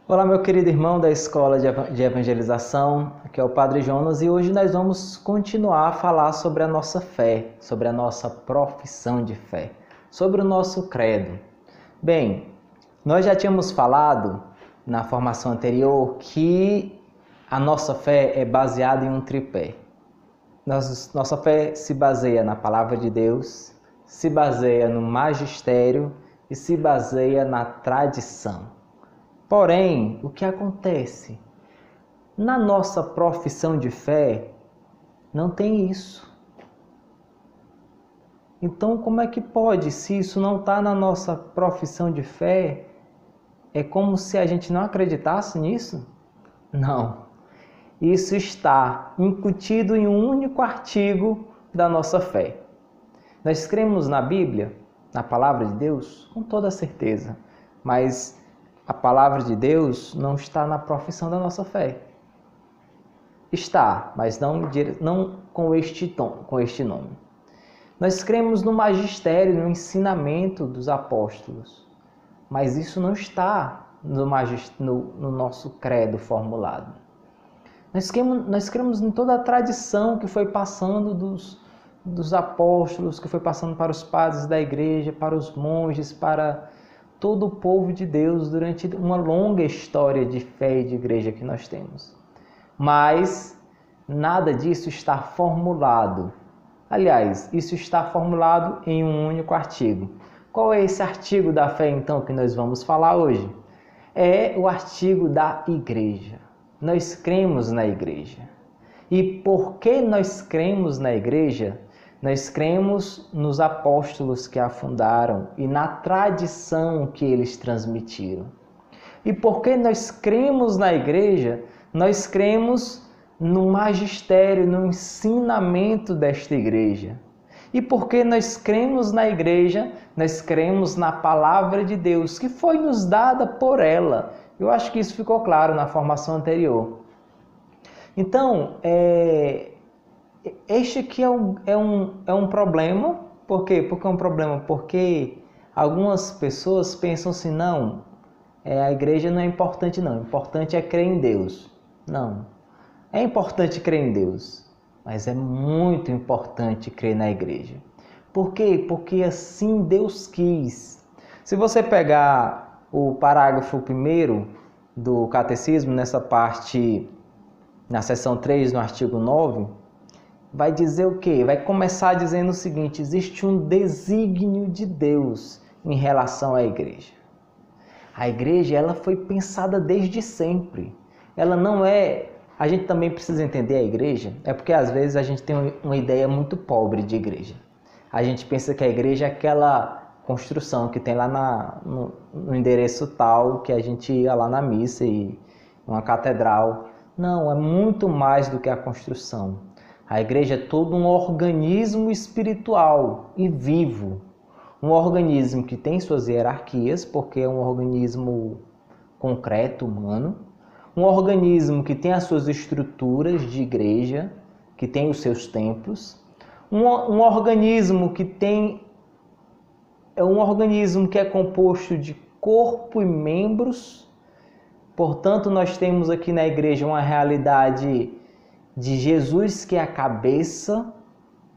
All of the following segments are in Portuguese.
Olá, meu querido irmão da Escola de Evangelização, aqui é o Padre Jonas e hoje nós vamos continuar a falar sobre a nossa fé, sobre a nossa profissão de fé, sobre o nosso credo. Bem, nós já tínhamos falado na formação anterior que a nossa fé é baseada em um tripé. Nossa fé se baseia na Palavra de Deus, se baseia no magistério e se baseia na tradição. Porém, o que acontece? Na nossa profissão de fé, não tem isso. Então, como é que pode? Se isso não está na nossa profissão de fé, é como se a gente não acreditasse nisso? Não. Isso está incutido em um único artigo da nossa fé. Nós cremos na Bíblia, na Palavra de Deus, com toda certeza, mas a Palavra de Deus não está na profissão da nossa fé. Está, mas não com este nome. Nós cremos no magistério, no ensinamento dos apóstolos, mas isso não está no nosso credo formulado. Nós cremos em toda a tradição que foi passando dos apóstolos, que foi passando para os padres da igreja, para os monges, para todo o povo de Deus durante uma longa história de fé e de igreja que nós temos. Mas nada disso está formulado. Aliás, isso está formulado em um único artigo. Qual é esse artigo da fé, então, que nós vamos falar hoje? É o artigo da igreja. Nós cremos na igreja. E por que nós cremos na igreja? Nós cremos nos apóstolos que a fundaram e na tradição que eles transmitiram. E porque nós cremos na igreja, nós cremos no magistério, no ensinamento desta igreja. E porque nós cremos na igreja, nós cremos na palavra de Deus, que foi nos dada por ela. Eu acho que isso ficou claro na formação anterior. Então, este aqui é um problema. Por quê? Porque é um problema? Porque algumas pessoas pensam assim, não, a igreja não é importante não, o importante é crer em Deus. Não, é importante crer em Deus, mas é muito importante crer na igreja. Por quê? Porque assim Deus quis. Se você pegar o parágrafo 1º do Catecismo, nessa parte, na seção 3, no artigo 9, vai dizer o quê? Vai começar dizendo o seguinte: existe um desígnio de Deus em relação à igreja. A igreja, ela foi pensada desde sempre. Ela não é... A gente também precisa entender a igreja, é porque às vezes a gente tem uma ideia muito pobre de igreja. A gente pensa que a igreja é aquela construção que tem lá no endereço tal, que a gente ia lá na missa e uma catedral. Não, é muito mais do que a construção. A igreja é todo um organismo espiritual e vivo. Um organismo que tem suas hierarquias, porque é um organismo concreto, humano. Um organismo que tem as suas estruturas de igreja, que tem os seus templos. Um organismo que é composto de corpo e membros. Portanto, nós temos aqui na igreja uma realidade de Jesus, que é a cabeça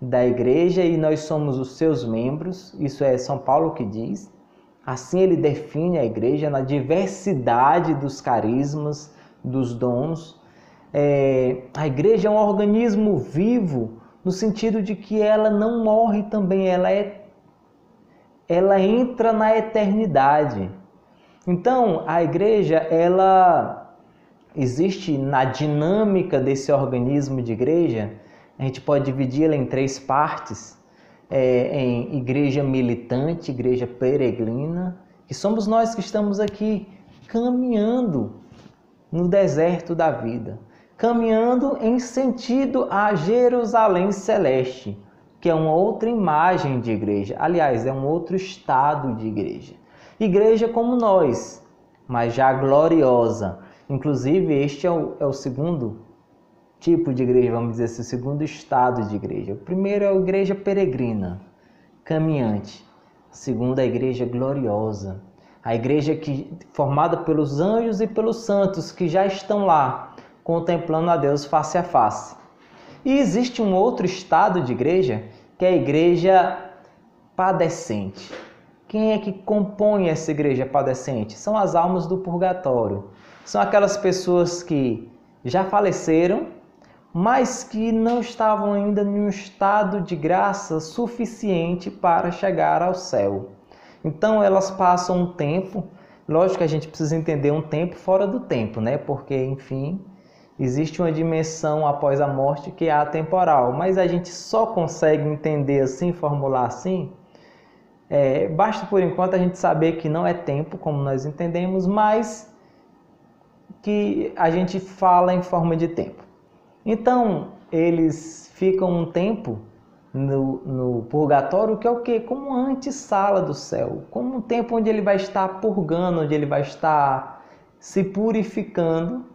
da igreja, e nós somos os seus membros. Isso é São Paulo que diz. Assim ele define a igreja na diversidade dos carismas, dos dons. A igreja é um organismo vivo, no sentido de que ela não morre também, ela entra na eternidade. Então, a igreja, ela existe na dinâmica desse organismo de igreja. A gente pode dividi-la em 3 partes, em igreja militante, igreja peregrina, que somos nós que estamos aqui caminhando no deserto da vida, caminhando em sentido a Jerusalém Celeste, que é uma outra imagem de igreja. Aliás, é um outro estado de igreja. Igreja como nós, mas já gloriosa. Inclusive, este é o segundo tipo de igreja, vamos dizer assim, o segundo estado de igreja. O primeiro é a igreja peregrina, caminhante. A segunda é a igreja gloriosa. A igreja formada pelos anjos e pelos santos que já estão lá, contemplando a Deus face a face. E existe um outro estado de igreja, que é a igreja padecente. Quem é que compõe essa igreja padecente? São as almas do purgatório. São aquelas pessoas que já faleceram, mas que não estavam ainda em um estado de graça suficiente para chegar ao céu. Então elas passam um tempo, lógico que a gente precisa entender um tempo fora do tempo, né? Porque, enfim, existe uma dimensão após a morte que é atemporal, mas a gente só consegue entender assim, formular assim. Basta por enquanto a gente saber que não é tempo, como nós entendemos, mas que a gente fala em forma de tempo. Então, eles ficam um tempo no purgatório, que é o quê? Como uma antessala do céu, como um tempo onde ele vai estar purgando, onde ele vai estar se purificando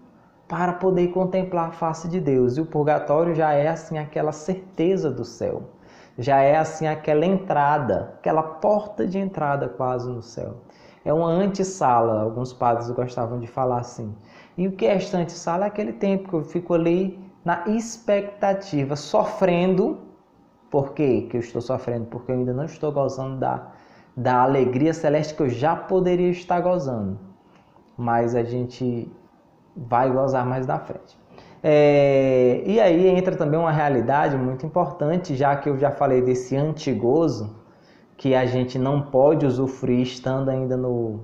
para poder contemplar a face de Deus. E o purgatório já é assim aquela certeza do céu, já é assim aquela entrada, aquela porta de entrada quase no céu. É uma antessala, alguns padres gostavam de falar assim. E o que é esta antessala? É aquele tempo que eu fico ali na expectativa, sofrendo. Por quê que eu estou sofrendo? Porque eu ainda não estou gozando da alegria celeste que eu já poderia estar gozando. Mas a gente vai gozar mais na frente. E aí entra também uma realidade muito importante, já que eu já falei desse antigozo, que a gente não pode usufruir estando ainda no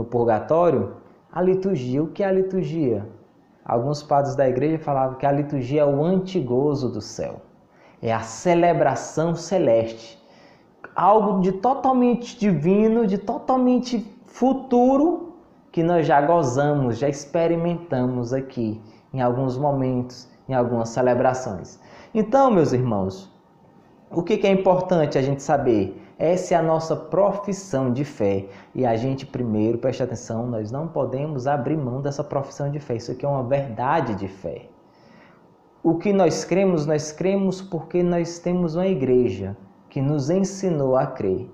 purgatório. A liturgia. O que é a liturgia? Alguns padres da igreja falavam que a liturgia é o antigozo do céu. É a celebração celeste. Algo de totalmente divino, de totalmente futuro, que nós já gozamos, já experimentamos aqui, em alguns momentos, em algumas celebrações. Então, meus irmãos, o que é importante a gente saber? Essa é a nossa profissão de fé. E a gente, primeiro, preste atenção, nós não podemos abrir mão dessa profissão de fé. Isso aqui é uma verdade de fé. O que nós cremos porque nós temos uma igreja que nos ensinou a crer.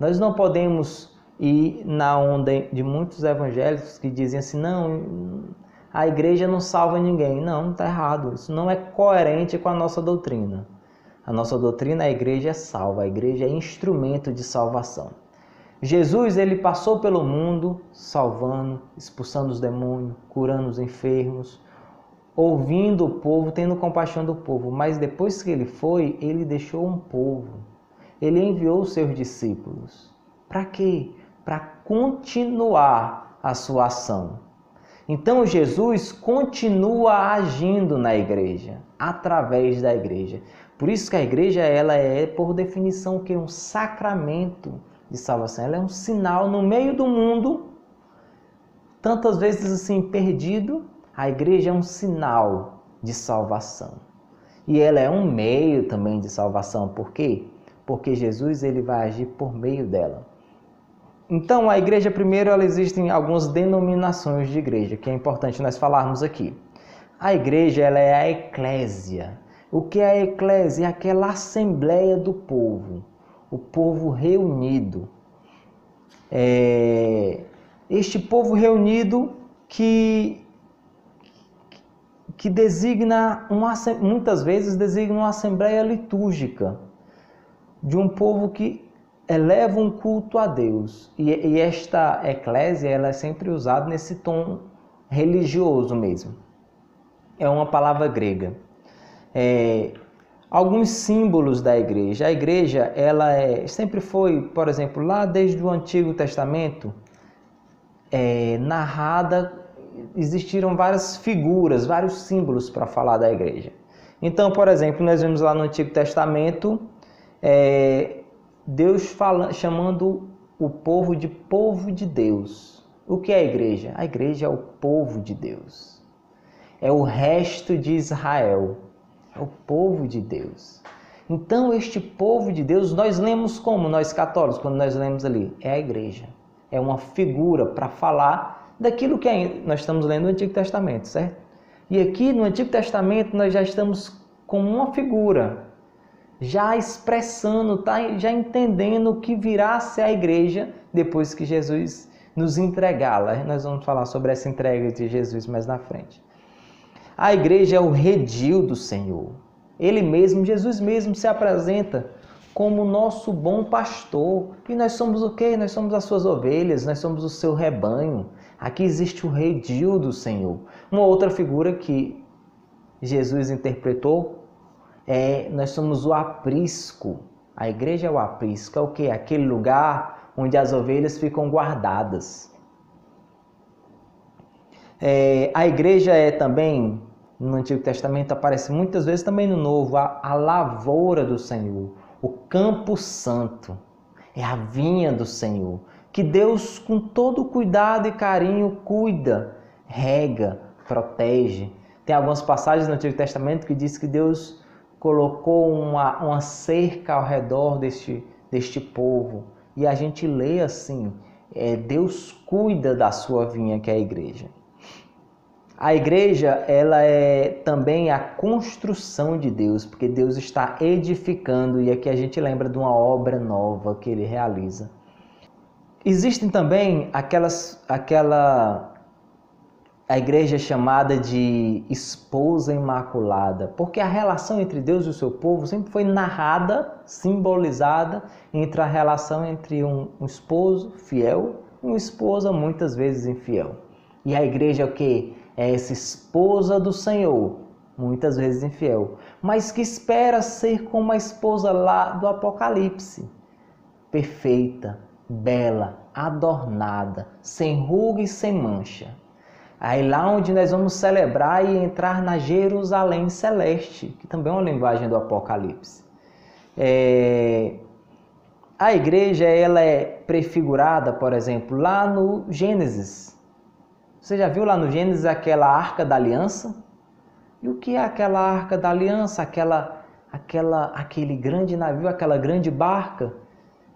Nós não podemos ir na onda de muitos evangélicos que dizem assim, não, a igreja não salva ninguém. Não, está errado. Isso não é coerente com a nossa doutrina. A nossa doutrina, a igreja é salva, a igreja é instrumento de salvação. Jesus, ele passou pelo mundo salvando, expulsando os demônios, curando os enfermos, ouvindo o povo, tendo compaixão do povo. Mas depois que ele foi, ele deixou um povo. Ele enviou os seus discípulos. Para quê? Para continuar a sua ação. Então Jesus continua agindo na igreja, através da igreja. Por isso que a igreja, ela é, por definição, que é um sacramento de salvação. Ela é um sinal no meio do mundo, tantas vezes assim perdido. A igreja é um sinal de salvação. E ela é um meio também de salvação. Por quê? Porque Jesus, ele vai agir por meio dela. Então, a igreja, primeiro, ela existem algumas denominações de igreja, que é importante nós falarmos aqui. A igreja, ela é a eclésia. O que é a eclésia? É aquela assembleia do povo, o povo reunido. Este povo reunido que designa, muitas vezes designa uma assembleia litúrgica, de um povo que eleva um culto a Deus. E esta eclésia, ela é sempre usada nesse tom religioso mesmo. É uma palavra grega. Alguns símbolos da igreja. A igreja, ela sempre foi, por exemplo, lá desde o Antigo Testamento, narrada, existiram várias figuras, vários símbolos para falar da igreja. Então, por exemplo, nós vemos lá no Antigo Testamento, Deus chamando o povo de povo de Deus. O que é a igreja? A igreja é o povo de Deus. É o resto de Israel. É o povo de Deus. Então, este povo de Deus, nós lemos como? Nós católicos, quando nós lemos ali, é a igreja. É uma figura para falar daquilo que nós estamos lendo no Antigo Testamento, certo? E aqui no Antigo Testamento nós já estamos com uma figura já expressando, tá já entendendo o que virá a ser a igreja depois que Jesus nos entregá-la. Nós vamos falar sobre essa entrega de Jesus mais na frente. A igreja é o redil do Senhor. Ele mesmo, Jesus mesmo, se apresenta como nosso bom pastor. E nós somos o quê? Nós somos as suas ovelhas, nós somos o seu rebanho. Aqui existe o redil do Senhor. Uma outra figura que Jesus interpretou nós somos o aprisco. A igreja é o aprisco. É o quê? Aquele lugar onde as ovelhas ficam guardadas. A igreja é também, no Antigo Testamento, aparece muitas vezes também no Novo, a lavoura do Senhor, o campo santo, é a vinha do Senhor, que Deus, com todo cuidado e carinho, cuida, rega, protege. Tem algumas passagens no Antigo Testamento que diz que Deus colocou uma cerca ao redor deste povo, e a gente lê assim, Deus cuida da sua vinha, que é a igreja. A igreja, ela é também a construção de Deus, porque Deus está edificando, e aqui a gente lembra de uma obra nova que ele realiza. Existem também a igreja chamada de esposa imaculada, porque a relação entre Deus e o seu povo sempre foi narrada, simbolizada entre a relação entre um esposo fiel e uma esposa muitas vezes infiel. E a igreja é o quê? É essa esposa do Senhor, muitas vezes infiel, mas que espera ser como a esposa lá do Apocalipse, perfeita, bela, adornada, sem ruga e sem mancha. Aí lá onde nós vamos celebrar e entrar na Jerusalém celeste, que também é uma linguagem do Apocalipse. A igreja, ela é prefigurada, por exemplo, lá no Gênesis. Você já viu lá no Gênesis aquela arca da aliança? E o que é aquela arca da aliança? Aquele grande navio, aquela grande barca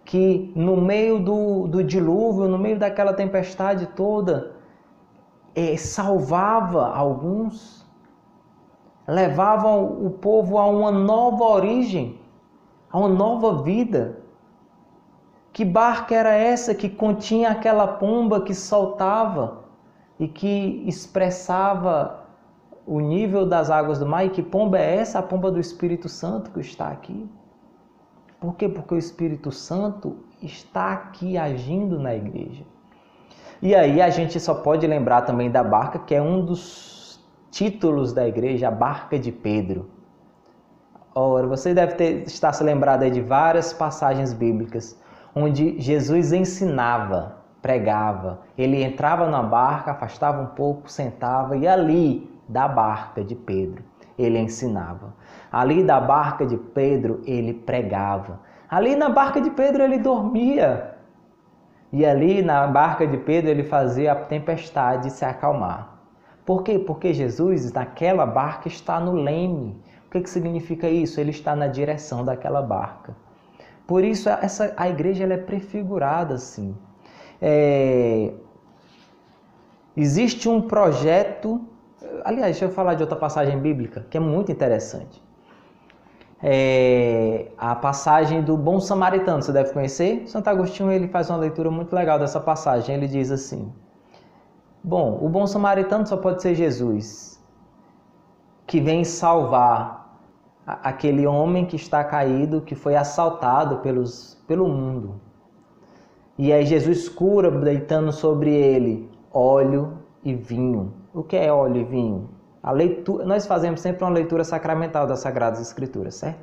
que no meio do dilúvio, no meio daquela tempestade toda, salvava alguns, levava o povo a uma nova origem, a uma nova vida. Que barca era essa que continha aquela pomba que saltava e que expressava o nível das águas do mar? E que pomba é essa? A pomba do Espírito Santo que está aqui. Por quê? Porque o Espírito Santo está aqui agindo na igreja. E aí a gente só pode lembrar também da barca, que é um dos títulos da igreja, a barca de Pedro. Ora, você deve estar se lembrado aí de várias passagens bíblicas onde Jesus ensinava, pregava. Ele entrava na barca, afastava um pouco, sentava, e ali da barca de Pedro ele ensinava. Ali da barca de Pedro ele pregava. Ali na barca de Pedro ele dormia. E ali na barca de Pedro ele fazia a tempestade se acalmar. Por quê? Porque Jesus naquela barca está no leme. O que significa isso? Ele está na direção daquela barca. Por isso a igreja ela é prefigurada assim. Existe um projeto, aliás, deixa eu falar de outra passagem bíblica que é muito interessante. A passagem do bom samaritano, você deve conhecer. Santo Agostinho ele faz uma leitura muito legal dessa passagem. Ele diz assim: bom, o bom samaritano só pode ser Jesus, que vem salvar aquele homem que está caído, que foi assaltado pelo mundo. E aí Jesus cura, deitando sobre ele óleo e vinho. O que é óleo e vinho? A leitura, nós fazemos sempre uma leitura sacramental das Sagradas Escrituras, certo?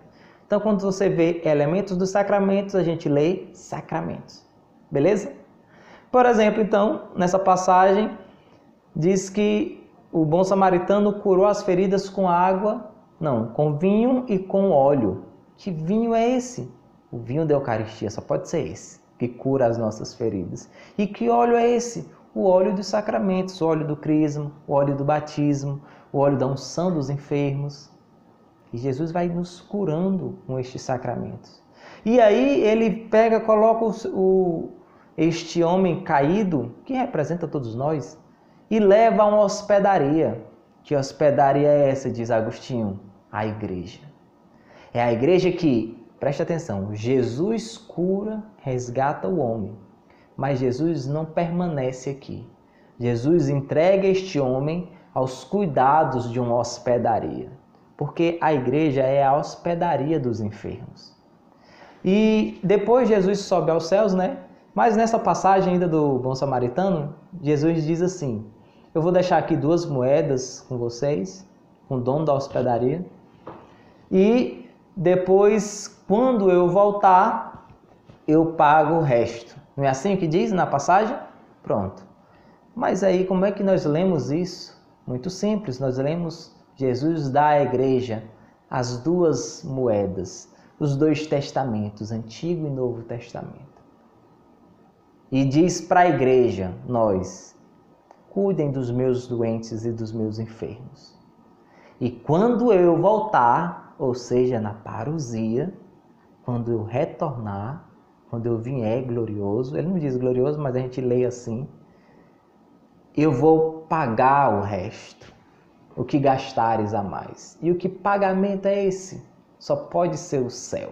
Então, quando você vê elementos dos sacramentos, a gente lê sacramentos. Beleza? Por exemplo, então, nessa passagem, diz que o bom samaritano curou as feridas com água, não, com vinho e com óleo. Que vinho é esse? O vinho da Eucaristia, só pode ser esse, que cura as nossas feridas. E que óleo é esse? O óleo dos sacramentos, o óleo do crisma, o óleo do batismo, o óleo da unção dos enfermos. E Jesus vai nos curando com estes sacramentos. E aí ele coloca este homem caído, que representa todos nós, e leva a uma hospedaria. Que hospedaria é essa, diz Agostinho? A igreja. É a igreja que, preste atenção, Jesus cura, resgata o homem, mas Jesus não permanece aqui. Jesus entrega este homem aos cuidados de uma hospedaria, porque a igreja é a hospedaria dos enfermos. E depois Jesus sobe aos céus, né? Mas nessa passagem ainda do bom samaritano, Jesus diz assim: eu vou deixar aqui 2 moedas com vocês, com o dono da hospedaria, e depois, quando eu voltar, eu pago o resto. Não é assim que diz na passagem? Pronto. Mas aí como é que nós lemos isso? Muito simples, nós lemos: Jesus dá à igreja as 2 moedas, os 2 testamentos, Antigo e Novo Testamento. E diz para a igreja, nós: cuidem dos meus doentes e dos meus enfermos. E quando eu voltar, ou seja, na parousia, quando eu retornar, quando eu vier glorioso, ele não diz glorioso, mas a gente lê assim, eu vou pagar o resto, o que gastares a mais. E o que pagamento é esse? Só pode ser o céu,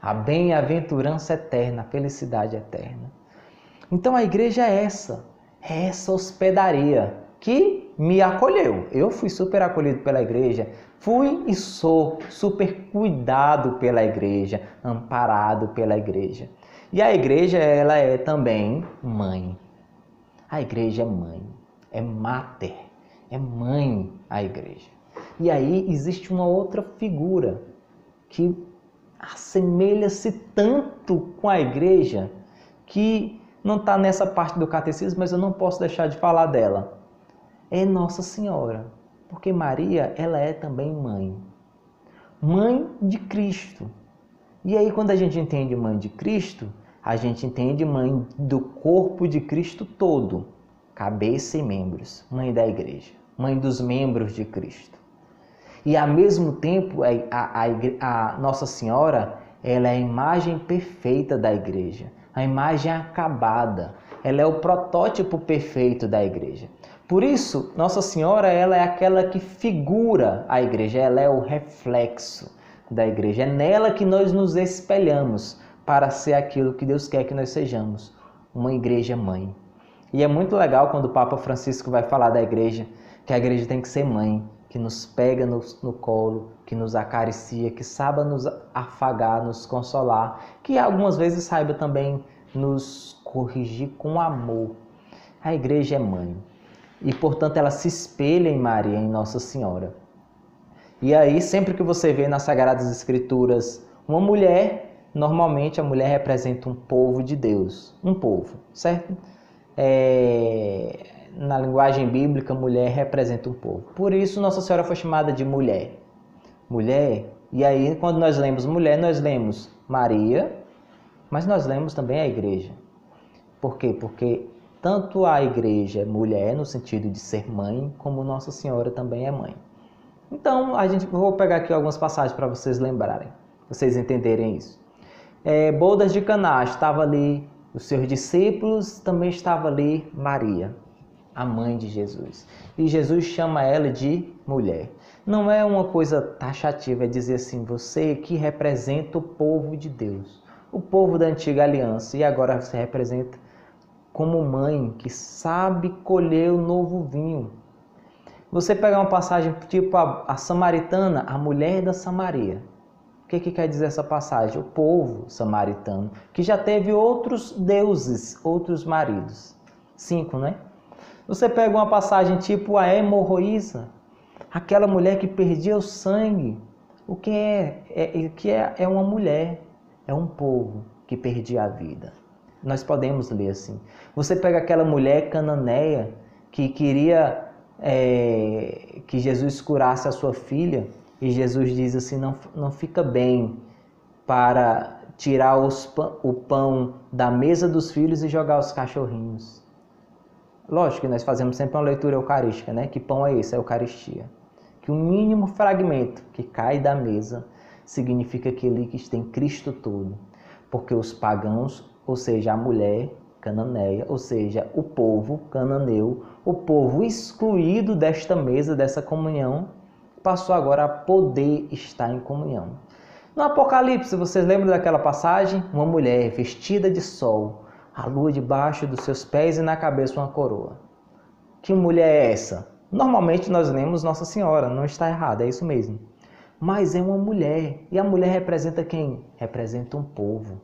a bem-aventurança eterna, a felicidade eterna. Então a igreja é essa hospedaria que me acolheu. Eu fui super acolhido pela igreja, fui e sou super cuidado pela igreja, amparado pela igreja. E a igreja, ela é também mãe. A igreja é mãe, é mater, é mãe a igreja. E aí existe uma outra figura que assemelha-se tanto com a igreja que não está nessa parte do catecismo, mas eu não posso deixar de falar dela. É Nossa Senhora, porque Maria, ela é também mãe. Mãe de Cristo. E aí quando a gente entende mãe de Cristo, a gente entende mãe do corpo de Cristo todo, cabeça e membros, mãe da igreja, mãe dos membros de Cristo. E ao mesmo tempo, a Nossa Senhora, ela é a imagem perfeita da igreja, a imagem acabada. Ela é o protótipo perfeito da igreja. Por isso, Nossa Senhora, ela é aquela que figura a igreja, ela é o reflexo da igreja. É nela que nós nos espelhamos para ser aquilo que Deus quer que nós sejamos, uma igreja mãe. E é muito legal quando o Papa Francisco vai falar da igreja, que a igreja tem que ser mãe, que nos pega no colo, que nos acaricia, que saiba nos afagar, nos consolar, que algumas vezes saiba também nos corrigir com amor. A igreja é mãe e, portanto, ela se espelha em Maria, em Nossa Senhora. E aí, sempre que você vê nas Sagradas Escrituras uma mulher, normalmente a mulher representa um povo de Deus, um povo, certo? Na linguagem bíblica, mulher representa um povo. Por isso, Nossa Senhora foi chamada de mulher. Mulher, e aí quando nós lemos mulher, nós lemos Maria, mas nós lemos também a igreja. Por quê? Porque tanto a igreja é mulher, no sentido de ser mãe, como Nossa Senhora também é mãe. Então, vou pegar aqui algumas passagens para vocês lembrarem, vocês entenderem isso. Bodas de Caná, estava ali os seus discípulos, também estava ali Maria, a mãe de Jesus. E Jesus chama ela de mulher. Não é uma coisa taxativa, é dizer assim, você que representa o povo de Deus, o povo da antiga aliança, e agora você representa como mãe que sabe colher o novo vinho. Você pegar uma passagem tipo a samaritana, a mulher da Samaria. O que quer dizer essa passagem? O povo samaritano, que já teve outros deuses, outros maridos. 5, né? Você pega uma passagem tipo a hemorroísa, aquela mulher que perdia o sangue. O que é uma mulher? É um povo que perdia a vida. Nós podemos ler assim. Você pega aquela mulher cananeia que queria que Jesus curasse a sua filha, e Jesus diz assim, não fica bem para tirar o pão da mesa dos filhos e jogar os cachorrinhos. Lógico que nós fazemos sempre uma leitura eucarística, né? Que pão é esse? É a Eucaristia. Que o mínimo fragmento que cai da mesa significa aquele que tem Cristo todo. Porque os pagãos, ou seja, a mulher cananeia, ou seja, o povo cananeu, o povo excluído desta mesa, dessa comunhão, passou agora a poder estar em comunhão. No Apocalipse, vocês lembram daquela passagem? Uma mulher vestida de sol, a lua debaixo dos seus pés e na cabeça uma coroa. Que mulher é essa? Normalmente nós lemos Nossa Senhora, não está errado, é isso mesmo. Mas é uma mulher. E a mulher representa quem? Representa um povo.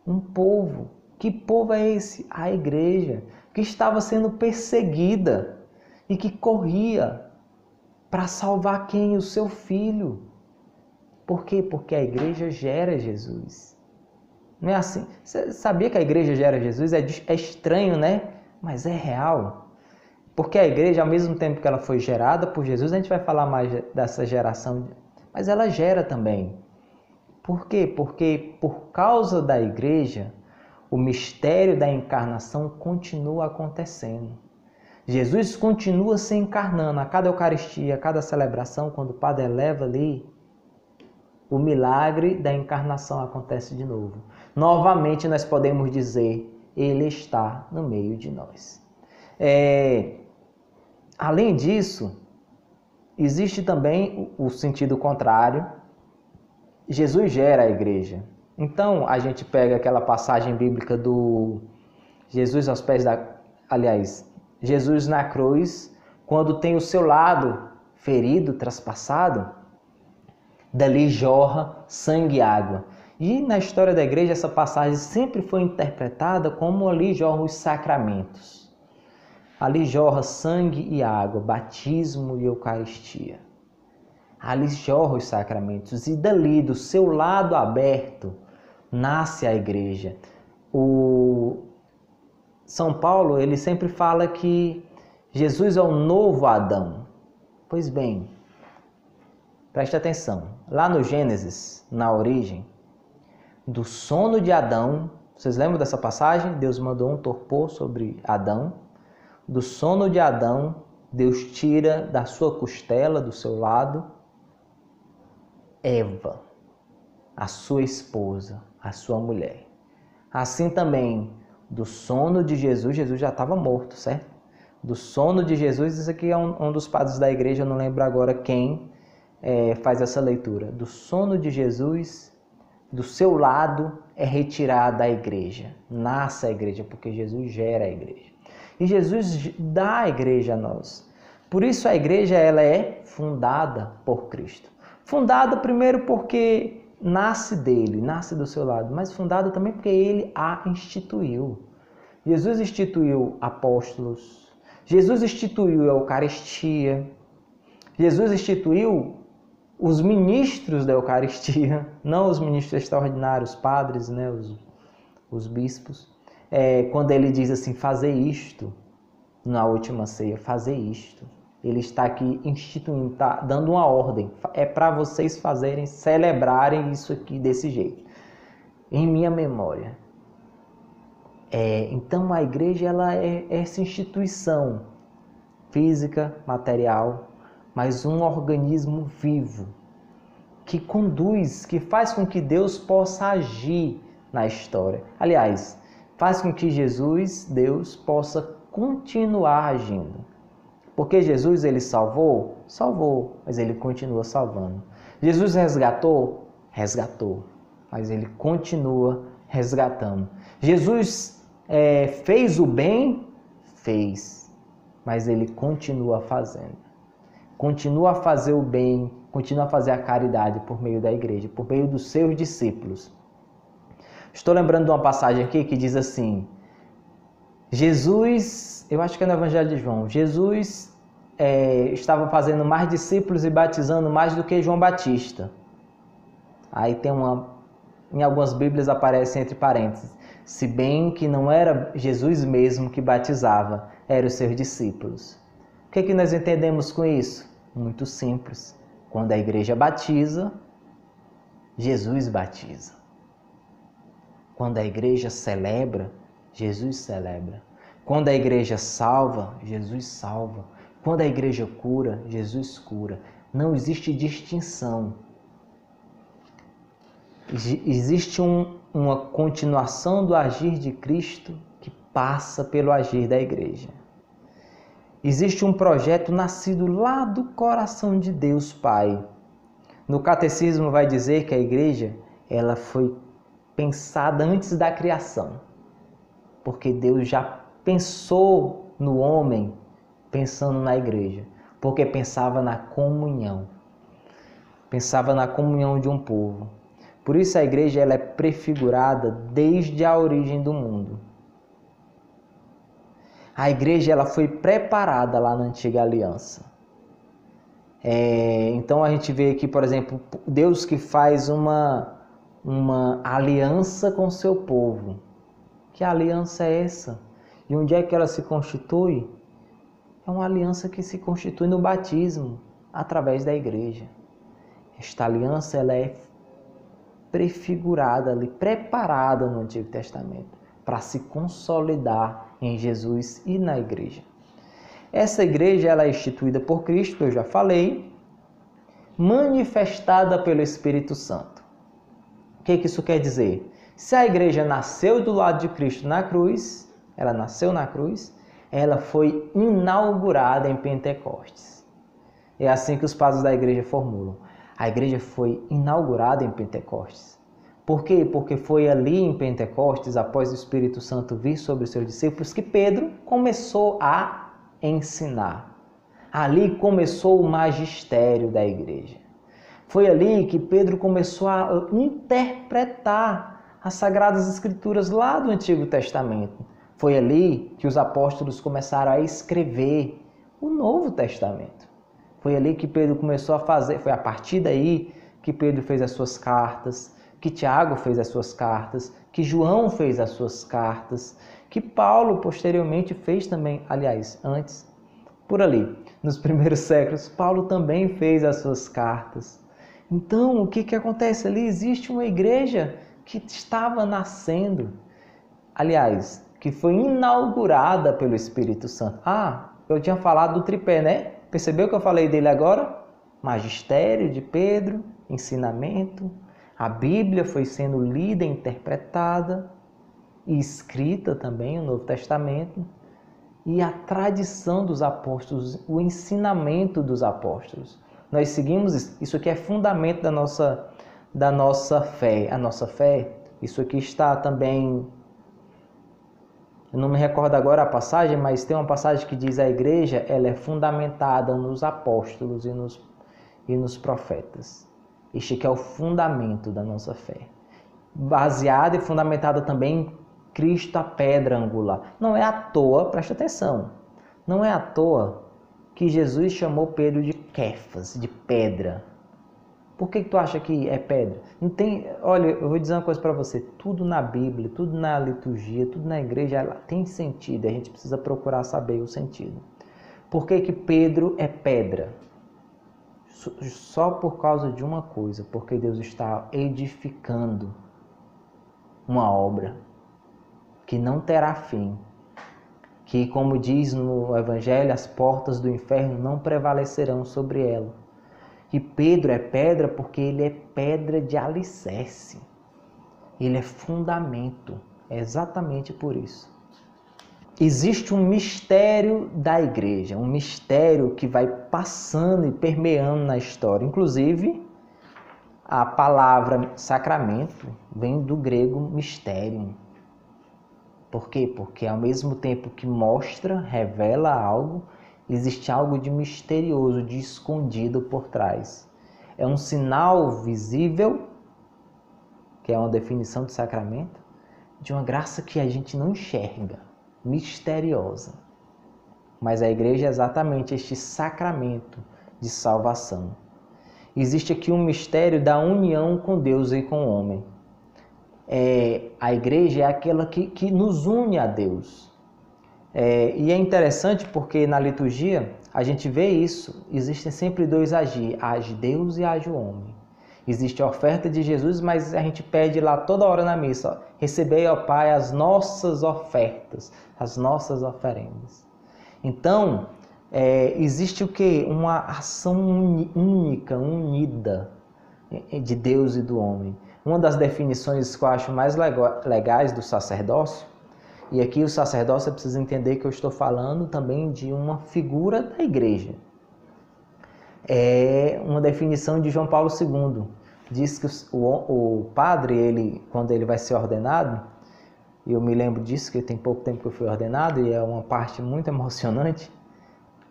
Um povo. Que povo é esse? A igreja, que estava sendo perseguida e que corria para salvar quem? O seu filho. Por quê? Porque a igreja gera Jesus. Não é assim? Você sabia que a igreja gera Jesus? É estranho, né? Mas é real. Porque a igreja, ao mesmo tempo que ela foi gerada por Jesus, a gente vai falar mais dessa geração, mas ela gera também. Por quê? Porque por causa da igreja, o mistério da encarnação continua acontecendo. Jesus continua se encarnando a cada Eucaristia, a cada celebração, quando o Padre eleva ali, o milagre da encarnação acontece de novo. Novamente nós podemos dizer, Ele está no meio de nós. Além disso, existe também o sentido contrário. Jesus gera a igreja. Então, a gente pega aquela passagem bíblica do Jesus aos pés Jesus na cruz, quando tem o seu lado ferido, traspassado, dali jorra sangue e água. E na história da igreja, essa passagem sempre foi interpretada como ali jorram os sacramentos. Ali jorra sangue e água, batismo e eucaristia. Ali jorra os sacramentos e dali, do seu lado aberto, nasce a igreja. O São Paulo, ele sempre fala que Jesus é o novo Adão. Pois bem, preste atenção. Lá no Gênesis, na origem, do sono de Adão, vocês lembram dessa passagem? Deus mandou um torpor sobre Adão. Do sono de Adão, Deus tira da sua costela, do seu lado, Eva, a sua esposa, a sua mulher. Assim também, do sono de Jesus, Jesus já estava morto, certo? Do sono de Jesus, isso aqui é um dos padres da igreja, eu não lembro agora quem faz essa leitura. Do sono de Jesus, do seu lado é retirada a igreja. Nasce a igreja, porque Jesus gera a igreja. E Jesus dá a igreja a nós. Por isso a igreja ela é fundada por Cristo. Fundada primeiro porque nasce dele, nasce do seu lado, mas fundada também porque ele a instituiu. Jesus instituiu apóstolos, Jesus instituiu a Eucaristia, Jesus instituiu os ministros da Eucaristia, não os ministros extraordinários, padres, né, os bispos. Quando ele diz assim, fazer isto, na última ceia, fazer isto. Ele está aqui instituindo, está dando uma ordem. É para vocês fazerem, celebrarem isso aqui desse jeito. Em minha memória. Então a igreja ela é essa instituição física, material, mas um organismo vivo que conduz, que faz com que Deus possa agir na história. Aliás, faz com que Jesus, Deus, possa continuar agindo. Porque Jesus, ele salvou? Salvou, mas ele continua salvando. Jesus resgatou? Resgatou, mas ele continua resgatando. Jesus fez o bem? Fez, mas ele continua fazendo. Continua a fazer o bem, continua a fazer a caridade por meio da igreja, por meio dos seus discípulos. Estou lembrando de uma passagem aqui que diz assim, Jesus, eu acho que é no Evangelho de João, Jesus estava fazendo mais discípulos e batizando mais do que João Batista. Aí tem em algumas Bíblias aparece entre parênteses, se bem que não era Jesus mesmo que batizava, eram os seus discípulos. O que nós entendemos com isso? Muito simples. Quando a igreja batiza, Jesus batiza. Quando a igreja celebra, Jesus celebra. Quando a igreja salva, Jesus salva. Quando a igreja cura, Jesus cura. Não existe distinção. Existe uma continuação do agir de Cristo que passa pelo agir da igreja. Existe um projeto nascido lá do coração de Deus Pai. No catecismo vai dizer que a igreja ela foi pensada antes da criação, porque Deus já pensou no homem pensando na igreja, porque pensava na comunhão de um povo. Por isso a igreja ela é prefigurada desde a origem do mundo. A igreja ela foi preparada lá na antiga aliança. Então a gente vê aqui, por exemplo, Deus que faz uma aliança com o seu povo. Que aliança é essa? E onde é que ela se constitui? É uma aliança que se constitui no batismo, através da igreja. Esta aliança ela é prefigurada ali, preparada no Antigo Testamento, para se consolidar em Jesus e na igreja. Essa igreja ela é instituída por Cristo, eu já falei, manifestada pelo Espírito Santo. O que isso quer dizer? Se a igreja nasceu do lado de Cristo na cruz, ela nasceu na cruz, ela foi inaugurada em Pentecostes. É assim que os padres da igreja formulam. A igreja foi inaugurada em Pentecostes. Por quê? Porque foi ali em Pentecostes, após o Espírito Santo vir sobre os seus discípulos, que Pedro começou a ensinar. Ali começou o magistério da igreja. Foi ali que Pedro começou a interpretar as Sagradas Escrituras lá do Antigo Testamento. Foi ali que os apóstolos começaram a escrever o Novo Testamento. Foi ali que Pedro começou a fazer, foi a partir daí que Pedro fez as suas cartas, que Tiago fez as suas cartas, que João fez as suas cartas, que Paulo posteriormente fez também, aliás, antes, por ali, nos primeiros séculos, Paulo também fez as suas cartas. Então, o que acontece ali? Existe uma igreja que estava nascendo, aliás, que foi inaugurada pelo Espírito Santo. Eu tinha falado do tripé, né? Percebeu que eu falei dele agora? Magistério de Pedro, ensinamento, a Bíblia foi sendo lida, interpretada e escrita também, o Novo Testamento, e a tradição dos apóstolos, o ensinamento dos apóstolos. Nós seguimos isso aqui é fundamento da nossa fé. A nossa fé, isso aqui está também, eu não me recordo agora a passagem, mas tem uma passagem que diz a igreja, ela é fundamentada nos apóstolos e nos profetas. Este que é o fundamento da nossa fé. Baseada e fundamentada também em Cristo, a pedra angular. Não é à toa, presta atenção, não é à toa que Jesus chamou Pedro de Kefas, de pedra. Por que tu acha que é pedra? Não tem, olha, eu vou dizer uma coisa para você, tudo na Bíblia, tudo na liturgia, tudo na igreja, ela tem sentido, a gente precisa procurar saber o sentido. Por que que Pedro é pedra? Só por causa de uma coisa, porque Deus está edificando uma obra que não terá fim, que, como diz no Evangelho, as portas do inferno não prevalecerão sobre ela. E Pedro é pedra porque ele é pedra de alicerce, ele é fundamento, é exatamente por isso. Existe um mistério da igreja, um mistério que vai passando e permeando na história. Inclusive, a palavra sacramento vem do grego mysterium. Por quê? Porque ao mesmo tempo que mostra, revela algo, existe algo de misterioso, de escondido por trás. É um sinal visível, que é uma definição de sacramento, de uma graça que a gente não enxerga. Misteriosa. Mas a igreja é exatamente este sacramento de salvação. Existe aqui um mistério da união com Deus e com o homem. A igreja é aquela que nos une a Deus. E é interessante porque na liturgia a gente vê isso. Existem sempre dois agir, age Deus e age o homem. Existe a oferta de Jesus, mas a gente pede lá toda hora na missa, recebei, ó Pai, as nossas ofertas, as nossas oferendas. Então, existe o quê? Uma ação única, unida de Deus e do homem. Uma das definições que eu acho mais legais do sacerdócio, e aqui o sacerdócio precisa entender que eu estou falando também de uma figura da igreja. é uma definição de João Paulo II. Diz que o padre, quando ele vai ser ordenado, e eu me lembro disso, que tem pouco tempo que eu fui ordenado, e é uma parte muito emocionante,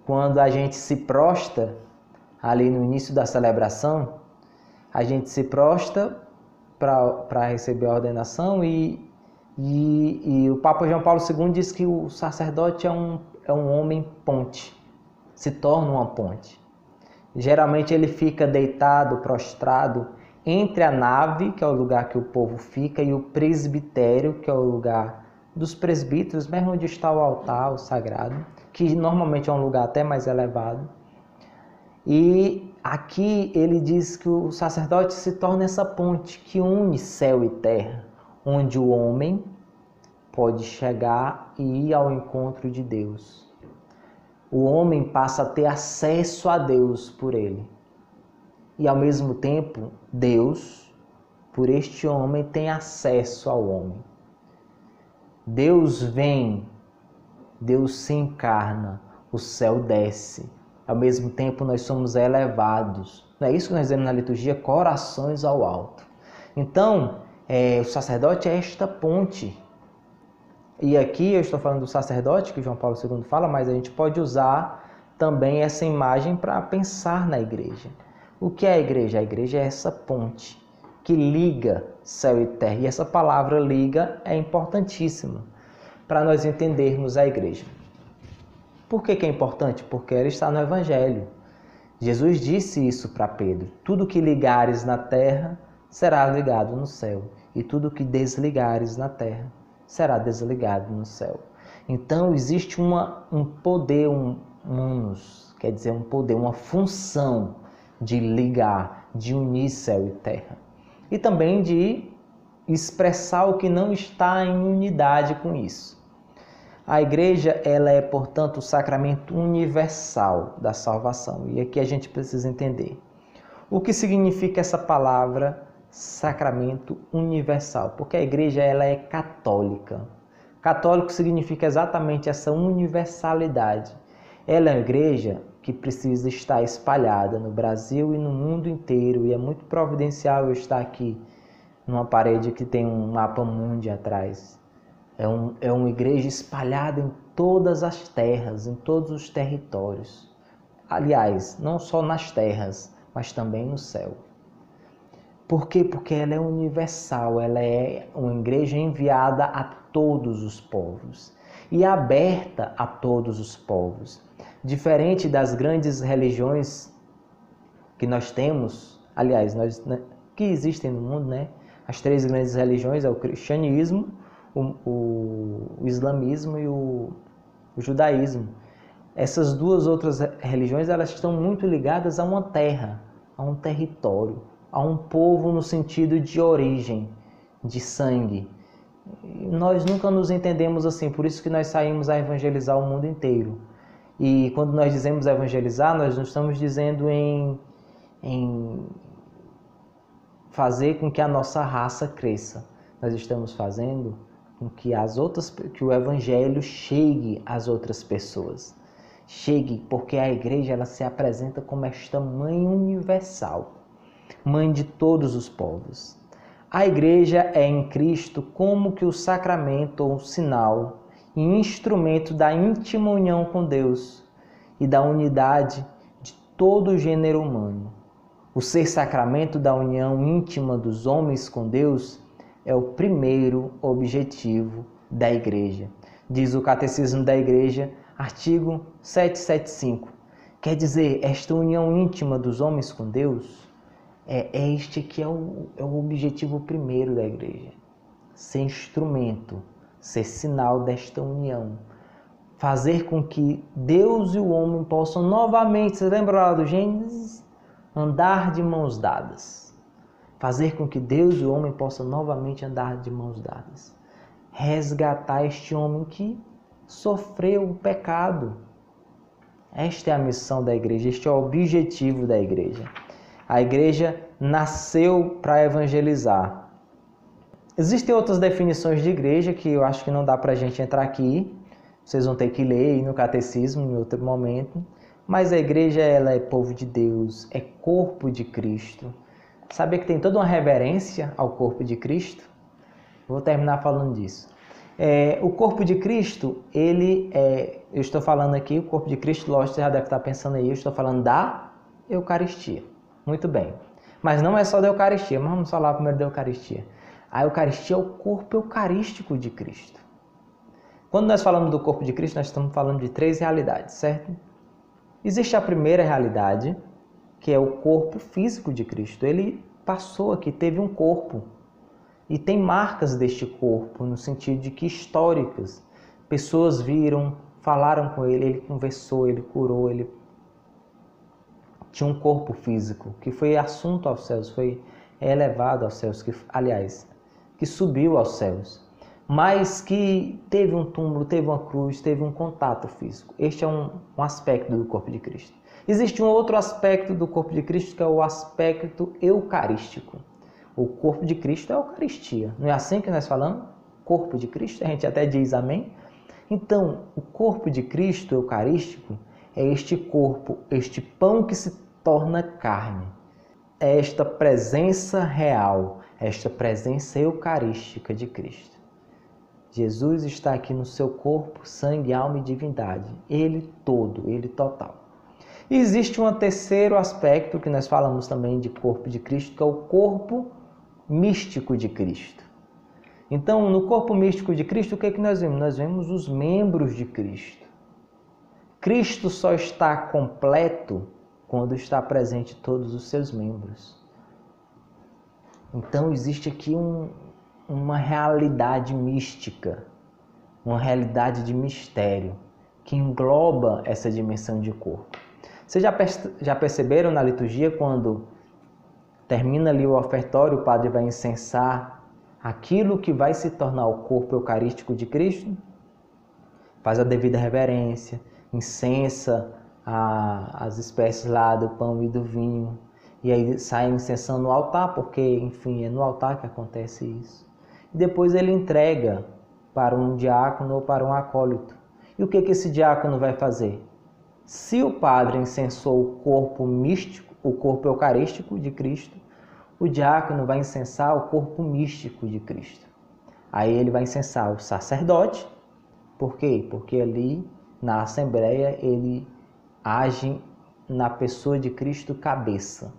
quando a gente se prostra, ali no início da celebração, a gente se prostra para receber a ordenação e o Papa João Paulo II diz que o sacerdote é um homem ponte, se torna uma ponte. Geralmente ele fica deitado, prostrado, entre a nave, que é o lugar que o povo fica, e o presbitério, que é o lugar dos presbíteros, mesmo onde está o altar, o sagrado, que normalmente é um lugar até mais elevado. E aqui ele diz que o sacerdote se torna essa ponte que une céu e terra, onde o homem pode chegar e ir ao encontro de Deus. O homem passa a ter acesso a Deus por ele. E ao mesmo tempo, Deus, por este homem, tem acesso ao homem. Deus vem, Deus se encarna, o céu desce. Ao mesmo tempo, nós somos elevados. Não é isso que nós dizemos na liturgia? Corações ao alto. Então, o sacerdote é esta ponte. E aqui eu estou falando do sacerdote, que João Paulo II fala, mas a gente pode usar também essa imagem para pensar na igreja. O que é a igreja? A igreja é essa ponte que liga céu e terra. E essa palavra liga é importantíssima para nós entendermos a igreja. Por que é importante? Porque ela está no Evangelho. Jesus disse isso para Pedro. Tudo que ligares na terra será ligado no céu. E tudo que desligares na terra será desligado no céu. Então existe um poder, quer dizer, um poder, uma função de ligar, de unir céu e terra. E também de expressar o que não está em unidade com isso. A igreja, ela é, portanto, o sacramento universal da salvação. E aqui a gente precisa entender. O que significa essa palavra sacramento universal? Porque a igreja, ela é católica. Católico significa exatamente essa universalidade. Ela é uma igreja que precisa estar espalhada no Brasil e no mundo inteiro. E é muito providencial eu estar aqui numa parede que tem um mapa mundi atrás. É uma igreja espalhada em todas as terras, em todos os territórios. Aliás, não só nas terras, mas também no céu. Por quê? Porque ela é universal, ela é uma igreja enviada a todos os povos e aberta a todos os povos. Diferente das grandes religiões que nós temos, aliás, que existem no mundo, né? As três grandes religiões é o cristianismo, o islamismo e o judaísmo. Essas duas outras religiões, elas estão muito ligadas a uma terra, a um território, a um povo no sentido de origem, de sangue. E nós nunca nos entendemos assim, por isso que nós saímos a evangelizar o mundo inteiro. E quando nós dizemos evangelizar, nós não estamos dizendo em fazer com que a nossa raça cresça. Nós estamos fazendo com que que o evangelho chegue às outras pessoas. Chegue, porque a igreja, ela se apresenta como esta mãe universal, mãe de todos os povos. A igreja é em Cristo como que o sacramento ou sinal e instrumento da íntima união com Deus e da unidade de todo o gênero humano. O ser sacramento da união íntima dos homens com Deus é o primeiro objetivo da igreja. Diz o Catecismo da Igreja, artigo 775. Quer dizer, esta união íntima dos homens com Deus este que é o objetivo primeiro da igreja. Ser instrumento, ser sinal desta união. Fazer com que Deus e o homem possam novamente, você lembra lá do Gênesis? Andar de mãos dadas. Fazer com que Deus e o homem possam novamente andar de mãos dadas. Resgatar este homem que sofreu o pecado. Esta é a missão da igreja, este é o objetivo da igreja. A igreja nasceu para evangelizar. Existem outras definições de igreja que eu acho que não dá para a gente entrar aqui. Vocês vão ter que ler aí no catecismo em outro momento. Mas a igreja, ela é povo de Deus, é corpo de Cristo. Sabia que tem toda uma reverência ao corpo de Cristo? Vou terminar falando disso. O corpo de Cristo, eu estou falando aqui, o corpo de Cristo, lógico, você já deve estar pensando aí, eu estou falando da Eucaristia. Muito bem. Mas não é só da Eucaristia, mas vamos falar primeiro da Eucaristia. A Eucaristia é o corpo eucarístico de Cristo. Quando nós falamos do corpo de Cristo, nós estamos falando de 3 realidades, certo? Existe a primeira realidade, que é o corpo físico de Cristo. Ele passou aqui, teve um corpo. E tem marcas deste corpo, no sentido de que históricas. Pessoas viram, falaram com ele conversou, ele curou, ele tinha um corpo físico, que foi assunto aos céus, foi elevado aos céus, que subiu aos céus. Mas que teve um túmulo, teve uma cruz, teve um contato físico. Este é um aspecto do corpo de Cristo. Existe um outro aspecto do corpo de Cristo, que é o aspecto eucarístico. O corpo de Cristo é a Eucaristia. Não é assim que nós falamos? Corpo de Cristo, a gente até diz amém. Então, o corpo de Cristo eucarístico é este corpo, este pão que se torna carne. É esta presença real, esta presença eucarística de Cristo. Jesus está aqui no seu corpo, sangue, alma e divindade. Ele todo, ele total. E existe um terceiro aspecto que nós falamos também de corpo de Cristo, que é o corpo místico de Cristo. Então, no corpo místico de Cristo, o que é que nós vemos? Nós vemos os membros de Cristo. Cristo só está completo quando está presente todos os seus membros. Então, existe aqui uma realidade mística, uma realidade de mistério, que engloba essa dimensão de corpo. Vocês já perceberam na liturgia, quando termina ali o ofertório, o padre vai incensar aquilo que vai se tornar o corpo eucarístico de Cristo? Faz a devida reverência, incensa as espécies lá do pão e do vinho, e aí sai incensando no altar, porque, enfim, é no altar que acontece isso. E depois ele entrega para um diácono ou para um acólito. E o que esse diácono vai fazer? Se o padre incensou o corpo místico, o corpo eucarístico de Cristo, o diácono vai incensar o corpo místico de Cristo. Aí ele vai incensar o sacerdote. Por quê? Porque ali na Assembleia ele age na pessoa de Cristo cabeça.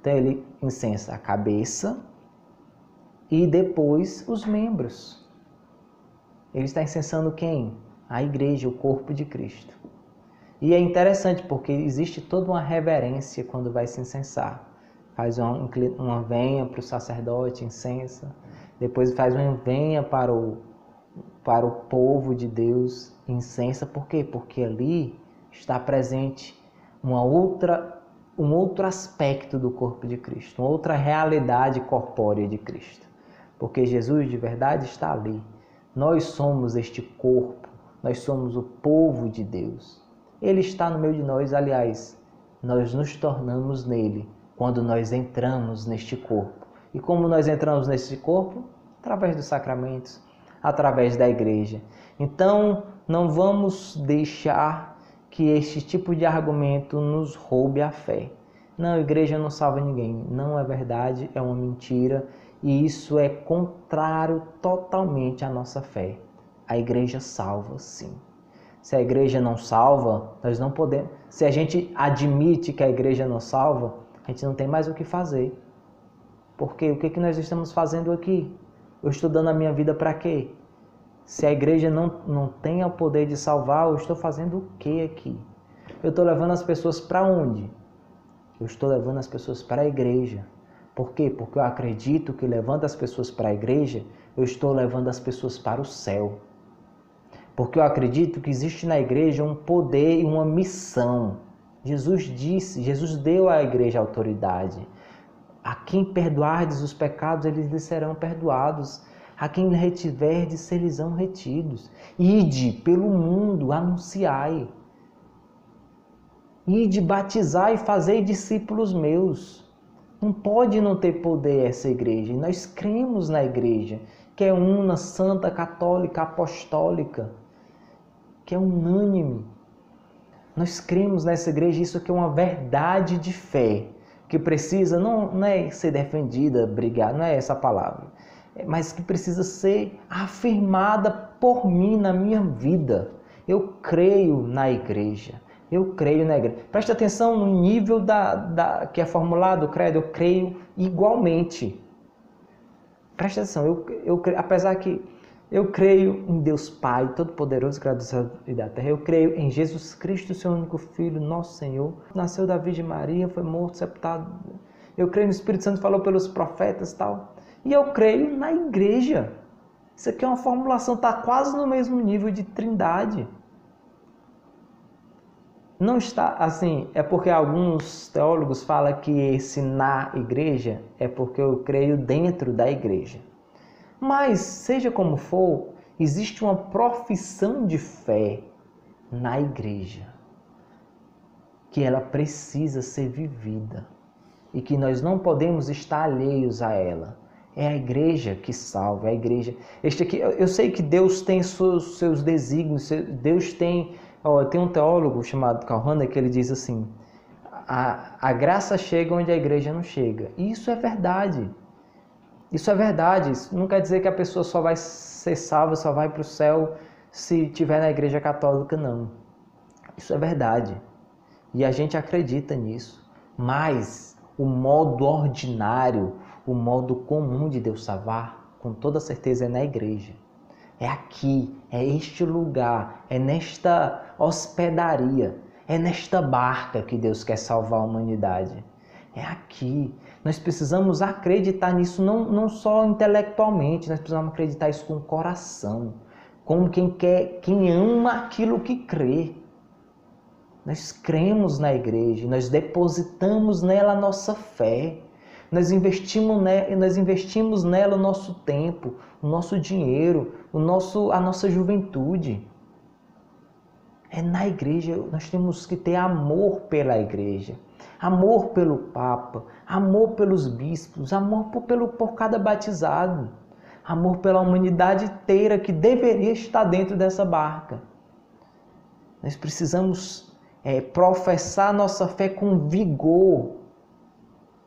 Então ele incensa a cabeça e depois os membros. Ele está incensando quem? A igreja, o corpo de Cristo. E é interessante porque existe toda uma reverência quando vai se incensar. Faz uma venha para o sacerdote, incensa. Depois faz uma venha para o povo de Deus, incensa. Por quê? Porque ali está presente um outro aspecto do corpo de Cristo, uma outra realidade corpórea de Cristo. Porque Jesus de verdade está ali. Nós somos este corpo, nós somos o povo de Deus. Ele está no meio de nós, aliás, nós nos tornamos nele quando nós entramos neste corpo. E como nós entramos neste corpo? Através dos sacramentos, através da igreja. Então, não vamos deixar que este tipo de argumento nos roube a fé. Não, a igreja não salva ninguém. Não é verdade, é uma mentira. E isso é contrário totalmente à nossa fé. A igreja salva, sim. Se a igreja não salva, nós não podemos. Se a gente admite que a igreja não salva, a gente não tem mais o que fazer. Porque o que nós estamos fazendo aqui? Eu estou dando a minha vida para quê? Se a igreja não tem o poder de salvar, eu estou fazendo o que aqui? Eu estou levando as pessoas para onde? Eu estou levando as pessoas para a igreja. Por quê? Porque eu acredito que levando as pessoas para a igreja, eu estou levando as pessoas para o céu. Porque eu acredito que existe na igreja um poder e uma missão. Jesus deu à igreja autoridade. A quem perdoardes os pecados, eles lhes serão perdoados. A quem retiverdes, eles serão retidos. Ide pelo mundo, anunciai. Ide, batizai e fazei discípulos meus. Não pode não ter poder essa igreja. E nós cremos na igreja, que é una, santa, católica, apostólica, que é unânime. Nós cremos nessa igreja, isso aqui é uma verdade de fé, que precisa, não é ser defendida, brigar, não é essa a palavra, mas que precisa ser afirmada por mim na minha vida. Eu creio na igreja. Eu creio na igreja. Preste atenção no nível que é formulado o credo. Eu creio igualmente. Preste atenção. Apesar que eu creio em Deus Pai, Todo-Poderoso, Criador do céu e da terra. Eu creio em Jesus Cristo, seu único Filho, nosso Senhor. Nasceu da Virgem Maria, foi morto, sepultado. Eu creio no Espírito Santo, falou pelos profetas e tal. E eu creio na igreja. Isso aqui é uma formulação, está quase no mesmo nível de trindade. Não está assim, é porque alguns teólogos falam que esse na igreja é porque eu creio dentro da igreja. Mas, seja como for, existe uma profissão de fé na igreja, que ela precisa ser vivida e que nós não podemos estar alheios a ela. É a igreja que salva, é a igreja. Eu sei que Deus tem seus desígnios, Deus tem... Tem um teólogo chamado Calhoun que ele diz assim, a graça chega onde a igreja não chega. E isso é verdade. Isso é verdade. Isso não quer dizer que a pessoa só vai ser salva, só vai para o céu se estiver na igreja católica, não. Isso é verdade. E a gente acredita nisso. Mas o modo ordinário, o modo comum de Deus salvar, com toda certeza é na igreja. É aqui, é este lugar, é nesta hospedaria, é nesta barca que Deus quer salvar a humanidade. É aqui. Nós precisamos acreditar nisso não só intelectualmente, nós precisamos acreditar isso com o coração, como quem ama aquilo que crê. Nós cremos na igreja, nós depositamos nela a nossa fé. Nós investimos nela o nosso tempo, o nosso dinheiro, a nossa juventude. É na igreja, nós temos que ter amor pela igreja, amor pelo Papa, amor pelos bispos, amor por cada batizado, amor pela humanidade inteira que deveria estar dentro dessa barca. Nós precisamos professar nossa fé com vigor,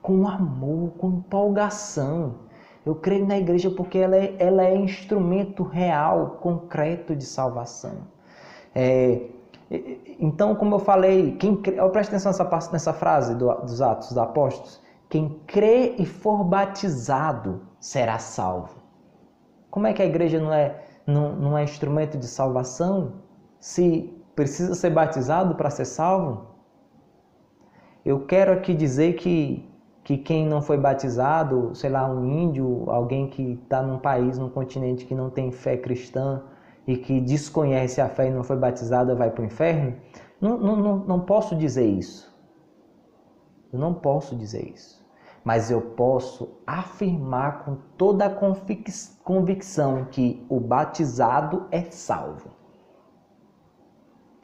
com amor, com empolgação. Eu creio na igreja porque ela é instrumento real, concreto de salvação. Então, como eu falei, preste atenção nessa frase dos Atos dos Apóstolos, quem crê e for batizado será salvo. Como é que a igreja não é instrumento de salvação se precisa ser batizado para ser salvo? Eu quero aqui dizer que quem não foi batizado, sei lá, um índio, alguém que está num país, num continente que não tem fé cristã e que desconhece a fé e não foi batizado, vai para o inferno, não posso dizer isso. Eu não posso dizer isso. Mas eu posso afirmar com toda a convicção que o batizado é salvo.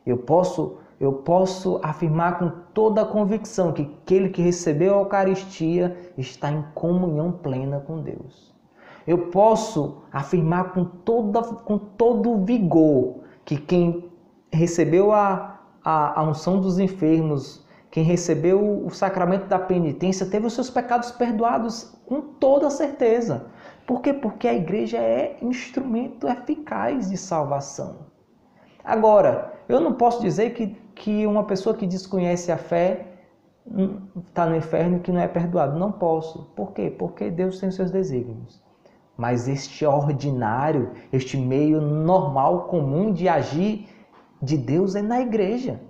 Eu posso afirmar com toda a convicção que aquele que recebeu a Eucaristia está em comunhão plena com Deus. Eu posso afirmar com todo o vigor que quem recebeu a unção dos enfermos, quem recebeu o sacramento da penitência, teve os seus pecados perdoados com toda certeza. Por quê? Porque a igreja é instrumento eficaz de salvação. Agora, eu não posso dizer que uma pessoa que desconhece a fé está no inferno e que não é perdoado. Não posso. Por quê? Porque Deus tem os seus desígnios. Mas este ordinário, este meio normal, comum de agir de Deus é na igreja.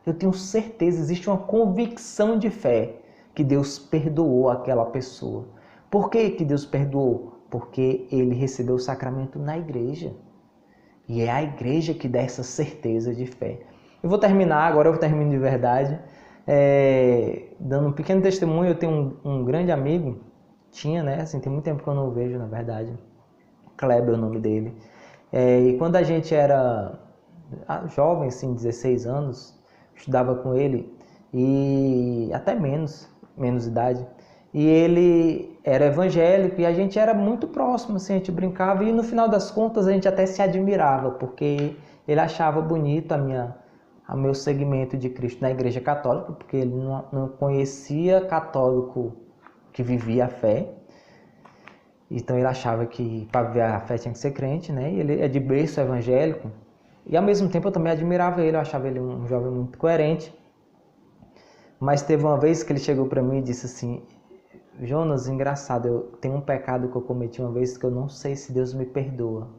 Eu tenho certeza, existe uma convicção de fé que Deus perdoou aquela pessoa. Por que Deus perdoou? Porque ele recebeu o sacramento na igreja. E é a igreja que dá essa certeza de fé. Eu vou terminar, agora eu termino de verdade, dando um pequeno testemunho. Eu tenho um grande amigo, né? Assim, tem muito tempo que eu não o vejo, na verdade. Kleber é o nome dele. E quando a gente era jovem, assim, 16 anos, estudava com ele, e até menos idade. E ele era evangélico e a gente era muito próximo, assim, a gente brincava e no final das contas a gente até se admirava, porque ele achava bonito ao meu segmento de Cristo na Igreja Católica, porque ele não conhecia católico que vivia a fé. Então ele achava que para viver a fé tinha que ser crente, né? E ele é de berço evangélico. E ao mesmo tempo eu também admirava ele, eu achava ele um jovem muito coerente. Mas teve uma vez que ele chegou para mim e disse assim: Jonas, engraçado, eu tenho um pecado que eu cometi uma vez que eu não sei se Deus me perdoa.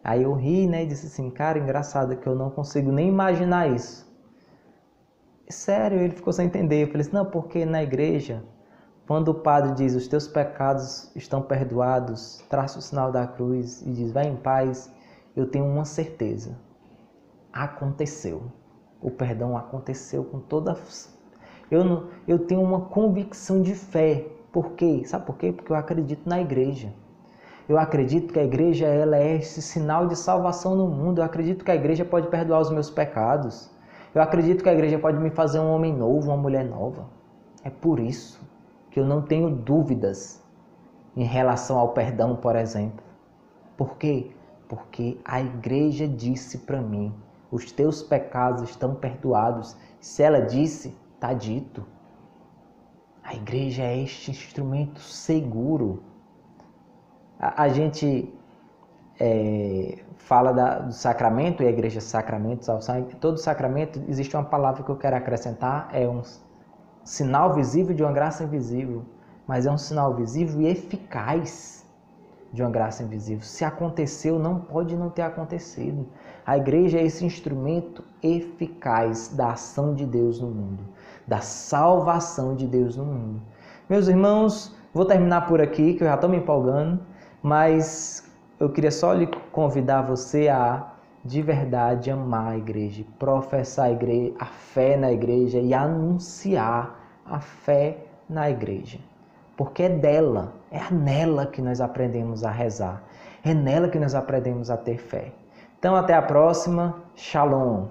Aí eu ri, né, e disse assim: cara, engraçado que eu não consigo nem imaginar isso. Sério, ele ficou sem entender. Eu falei assim: não, porque na igreja, quando o padre diz os teus pecados estão perdoados, traça o sinal da cruz e diz vai em paz, eu tenho uma certeza: aconteceu. O perdão aconteceu com toda... Eu tenho uma convicção de fé. Por quê? Sabe por quê? Porque eu acredito na igreja. Eu acredito que a igreja ela é esse sinal de salvação no mundo. Eu acredito que a igreja pode perdoar os meus pecados. Eu acredito que a igreja pode me fazer um homem novo, uma mulher nova. É por isso que eu não tenho dúvidas em relação ao perdão, por exemplo. Por quê? Porque a igreja disse para mim: os teus pecados estão perdoados. Se ela disse, está dito. A igreja é este instrumento seguro. A gente fala do sacramento, e a igreja sacramento, todo sacramento existe uma palavra que eu quero acrescentar, é um sinal visível de uma graça invisível, mas é um sinal visível e eficaz de uma graça invisível. Se aconteceu, não pode não ter acontecido. A igreja é esse instrumento eficaz da ação de Deus no mundo, da salvação de Deus no mundo. Meus irmãos, vou terminar por aqui, que eu já estou me empolgando, mas eu queria só lhe convidar você a, de verdade, amar a igreja, professar a fé na igreja e anunciar a fé na igreja. Porque é dela, é nela que nós aprendemos a rezar, é nela que nós aprendemos a ter fé. Então, até a próxima. Shalom.